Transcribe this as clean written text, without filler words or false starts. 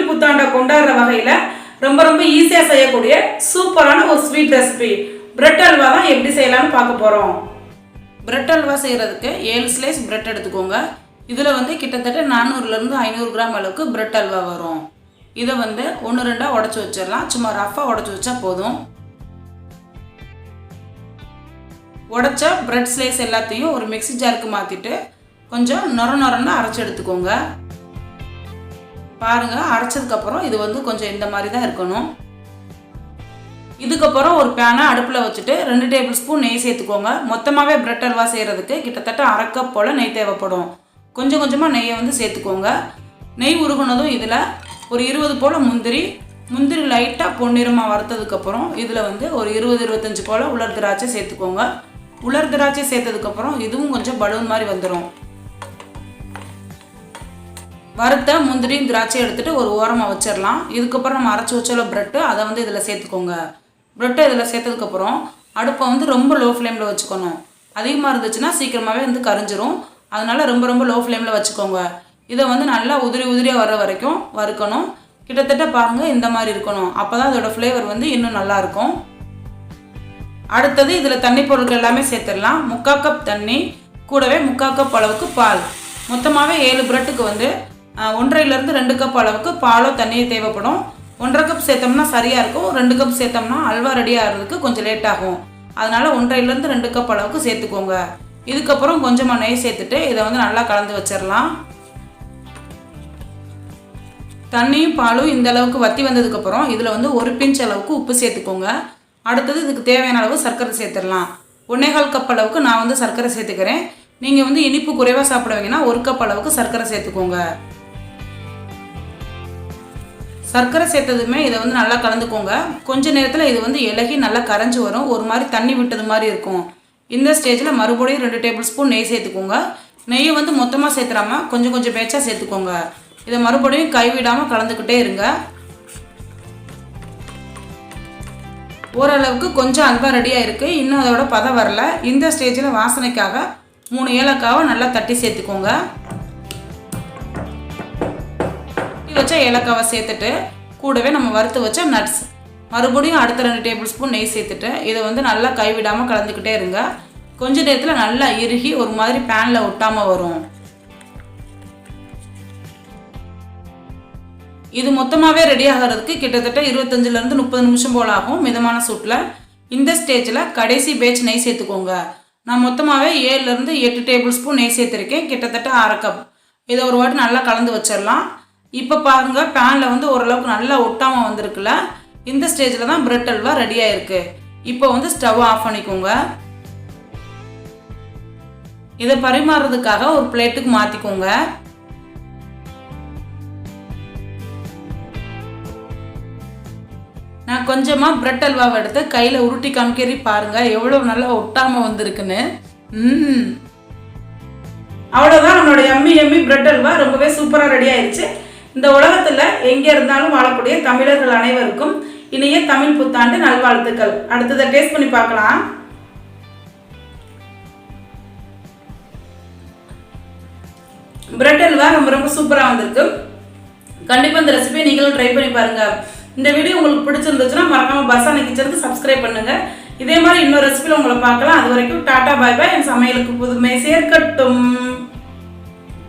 புத்தாண்டை கொண்டாடுற வகையில் ரொம்ப ரொம்ப ஈஸியாக செய்யக்கூடிய சூப்பரான ஒரு ஸ்வீட் ரெசிபி பிரெட் அல்வா தான் எப்படி செய்யலாம்னு பார்க்க போகிறோம். பிரெட் அல்வா செய்கிறதுக்கு 7 ஸ்லைஸ் பிரெட் எடுத்துக்கோங்க. இதில் வந்து கிட்டத்தட்ட 400லேருந்து 500 கிராம் அளவுக்கு பிரெட் அல்வா வரும். இதை வந்து 1-2 உடச்சி வச்சிடலாம். சும்மா ரஃபாக உடச்சி வச்சா போதும். உடச்ச பிரெட் ஸ்லைஸ் எல்லாத்தையும் ஒரு மிக்ஸி ஜாருக்கு மாற்றிட்டு கொஞ்சம் நொரன்னு அரைச்சி எடுத்துக்கோங்க. பாருங்கள், அரைச்சதுக்கப்புறம் இது வந்து கொஞ்சம் இந்த மாதிரி தான் இருக்கணும். இதுக்கப்புறம் ஒரு பேனை அடுப்பில் வச்சுட்டு 2 டேபிள் ஸ்பூன் நெய் சேர்த்துக்கோங்க. மொத்தமாகவே பிரெட் அல்வா செய்கிறதுக்கு கிட்டத்தட்ட 1/2 கப் போல் நெய் தேவைப்படும். கொஞ்சம் கொஞ்சமாக நெய்யை வந்து சேர்த்துக்கோங்க. நெய் உருகுனதும் இதில் ஒரு 20 போல் முந்திரி லைட்டாக பொன்னிறமாக வறுத்ததுக்கப்புறம் இதில் வந்து ஒரு 20-25 போல் உலர் திராட்சை சேர்த்துக்கோங்க. உலர் திராட்சை சேர்த்ததுக்கப்புறம் இதுவும் கொஞ்சம் பலூன் மாதிரி வந்துடும். வறுத்த முந்திரியும் திராட்சை எடுத்துகிட்டு ஒரு ஓரமாக வச்சிடலாம். இதுக்கப்புறம் நம்ம அரைச்சி வச்சோல ப்ரெட்டு அதை வந்து இதில் சேர்த்துக்கோங்க. ப்ரெட்டை இதில் சேர்த்ததுக்கப்புறம் அடுப்பை வந்து ரொம்ப லோ ஃப்ளேமில் வச்சுக்கணும். அதிகமாக இருந்துச்சுன்னா சீக்கிரமாகவே வந்து கரிஞ்சிரும். அதனால் ரொம்ப லோ ஃப்ளேமில் வச்சுக்கோங்க. இதை வந்து நல்லா உதிரியாக வர்ற வரைக்கும் வறுக்கணும். கிட்டத்தட்ட பாருங்கள் இந்த மாதிரி இருக்கணும். அப்போ தான் அதோடய ஃப்ளேவர் வந்து இன்னும் நல்லாயிருக்கும். அடுத்தது இதில் தண்ணி பொருட்கள் எல்லாமே சேர்த்துடலாம். 3/4 கப் தண்ணி கூடவே 3/4 கப் அளவுக்கு பால். மொத்தமாகவே 7 பிரெட்டுக்கு வந்து 1.5லேருந்து 2 கப் அளவுக்கு பாலோ தண்ணியே தேவைப்படும். 1.5 கப் சேர்த்தோம்னா சரியாக இருக்கும். 2 கப் சேர்த்தோம்னா அல்வா ரெடி ஆகிறதுக்கு கொஞ்சம் லேட் ஆகும். அதனால் 1.5லேருந்து 2 கப் அளவுக்கு சேர்த்துக்கோங்க. இதுக்கப்புறம் கொஞ்சமாக நெய் சேர்த்துட்டு இதை வந்து நல்லா கலந்து வச்சிடலாம். தண்ணியும் பாலும் இந்த அளவுக்கு வற்றி வந்ததுக்கப்புறம் இதில் வந்து 1 பிஞ்ச் அளவுக்கு உப்பு சேர்த்துக்கோங்க. அடுத்தது இதுக்கு தேவையான அளவு சர்க்கரை சேர்த்துடலாம். 1.25 கப் அளவுக்கு நான் வந்து சர்க்கரை சேர்த்துக்கிறேன். நீங்கள் வந்து இனிப்பு குறைவாக சாப்பிடுவீங்கன்னா 1 கப் அளவுக்கு சர்க்கரை சேர்த்துக்கோங்க. சர்க்கரை சேர்த்ததுமே இதை வந்து நல்லா கலந்துக்கோங்க. கொஞ்ச நேரத்தில் இது வந்து இலகி நல்லா கரைஞ்சி வரும். ஒரு மாதிரி தண்ணி விட்டது மாதிரி இருக்கும். இந்த ஸ்டேஜில் மறுபடியும் 2 டேபிள் ஸ்பூன் நெய் சேர்த்துக்கோங்க. நெய்யை வந்து மொத்தமாக சேர்த்துறாமல் கொஞ்சம் பேச்சாக சேர்த்துக்கோங்க. இதை மறுபடியும் கைவிடாமல் கலந்துக்கிட்டே இருங்க. ஓரளவுக்கு கொஞ்சம் அல்வா ரெடியாக இருக்குது. இன்னும் அதோட பதம் வரல. இந்த ஸ்டேஜில் வாசனைக்காக 3 ஏலக்காவை நல்லா தட்டி சேர்த்துக்கோங்க. வச்ச ஏலக்காவை சேர்த்துட்டு கூடவே நம்ம வறுத்து வச்ச நட்ஸ் மறுபடியும் அடுத்த 2 டேபிள் ஸ்பூன் நெய் சேர்த்துட்டு இதை வந்து நல்லா கைவிடாமல் கலந்துக்கிட்டே இருங்க. கொஞ்ச நேரத்தில் நல்லா இறுகி ஒரு மாதிரி பேனில் ஒட்டாமல் வரும். இது மொத்தமாகவே ரெடி ஆகிறதுக்கு கிட்டத்தட்ட 25லேருந்து 30 நிமிஷம் போல் ஆகும் மிதமான சூட்டில். இந்த ஸ்டேஜில் கடைசி பேட்ச் நெய் சேர்த்துக்கோங்க. நான் மொத்தமாகவே 7லேருந்து 8 டேபிள் ஸ்பூன் நெய் சேர்த்துருக்கேன். கிட்டத்தட்ட 1/2 கப். இதை ஒரு வாட்டி நல்லா கலந்து வச்சிடலாம். இப்போ பாருங்கள், பேனில் வந்து ஓரளவுக்கு நல்லா ஒட்டாமல் வந்திருக்குல்ல. இந்த ஸ்டேஜில் தான் பிரெட் அல்வா ரெடியாக இருக்குது. இப்போ வந்து ஸ்டவ் ஆஃப் பண்ணிக்கோங்க. இதை பரிமாறுறதுக்காக ஒரு பிளேட்டுக்கு மாற்றிக்கோங்க. நான் கொஞ்சமாக பிரெட் அல்வாவை எடுத்து கையில் உருட்டி காமிக்கிறி பாருங்கள் எவ்வளோ நல்லா ஒட்டாமல் வந்திருக்குன்னு. அவ்வளோதான், நம்மளோட எம்மி பிரெட் அல்வா ரொம்பவே சூப்பராக ரெடி ஆயிடுச்சு. இந்த உலகத்தில் எங்கே இருந்தாலும் வாழக்கூடிய தமிழர்கள் அனைவருக்கும் இனிய தமிழ் புத்தாண்டு நல்வாழ்த்துக்கள். அடுத்ததை டேஸ்ட் பண்ணி பார்க்கலாம். பிரெட் அல்வா ரொம்ப சூப்பராக வந்திருக்கு. கண்டிப்பாக இந்த ரெசிபியை நீங்களும் ட்ரை பண்ணி பாருங்கள். இந்த வீடியோ உங்களுக்கு பிடிச்சிருந்துச்சுன்னா மறக்காமல் பசானி கிச்சனுக்கு சப்ஸ்கிரைப் பண்ணுங்கள். இதே மாதிரி இன்னொரு ரெசிபியில் உங்களை பார்க்கலாம். அது வரைக்கும் டாட்டா பாய் பாய். என் சமையலுக்கு புதுமை சேர்க்கட்டும்.